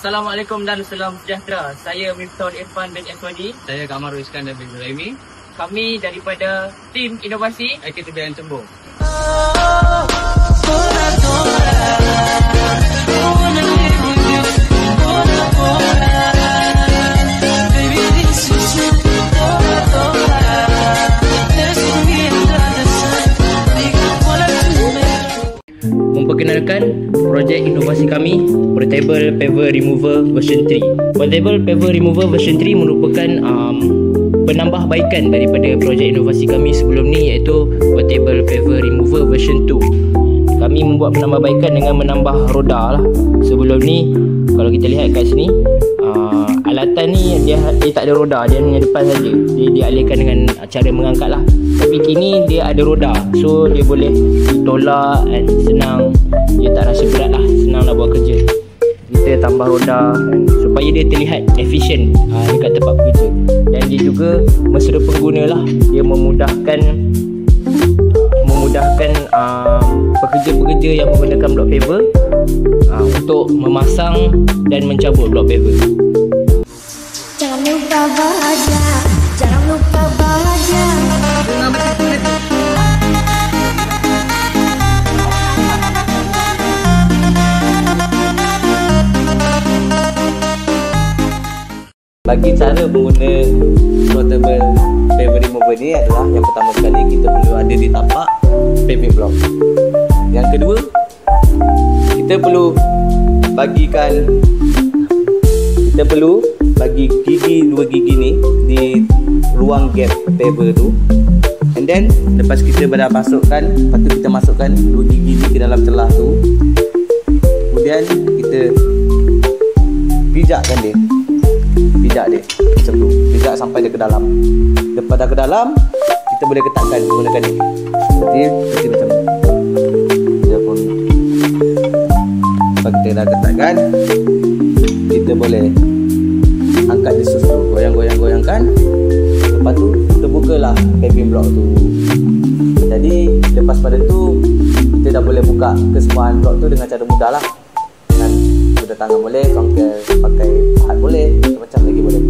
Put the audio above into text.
Assalamualaikum dan salam sejahtera. Saya Miftahul Irfan bin Aswadi. Saya Kamarul Iskandar bin Zulaimi. Kami daripada tim inovasi IKTBN Tembung. Memperkenalkan projek inovasi kami, Portable Paver Remover version 3. Portable Paver Remover version 3 merupakan penambahbaikan daripada projek inovasi kami sebelum ni, iaitu Portable Paver Remover version 2. Kami membuat penambahbaikan dengan menambah roda lah. Sebelum ni kalau kita lihat kat sini, alatan ni dia tak ada roda, dia hanya depan saja. Dia dialihkan dengan cara mengangkat lah. Tapi kini dia ada roda, so dia boleh ditolak dan senang. Dia tak rasa berat lah, senang lah buat kerja. Kita tambah roda supaya dia terlihat efisien dekat tempat kerja. Dan dia juga mesra pengguna lah. Dia memudahkan pekerja-pekerja yang menggunakan block paver untuk memasang dan mencabut block paver. Jangan lupa bahagia, jangan lupa bahagia. Bagi cara mengguna Portable Paver Remover ni adalah, yang pertama sekali kita perlu ada di tapak paving block. Yang kedua, kita perlu bagi dua gigi ni di ruang gap paver tu. And then lepas kita dah masukkan, lepas tu kita masukkan dua gigi ni ke dalam celah tu. Kemudian kita pijakkan dia. Pijak dia macam tu, pijak sampai dia ke dalam. Lepas dah ke dalam, kita boleh ketatkan menggunakan ni. Seperti macam ni. Dia pun lepas kita dah ketatkan, kita boleh angkat dia susu, goyang-goyangkan. Lepas tu kita bukalah paving block tu. Jadi lepas pada tu, kita dah boleh buka kesemuanya blok tu dengan cara mudah lah. Dengan guna tangan boleh, pakai pahat boleh, macam-macam lagi boleh.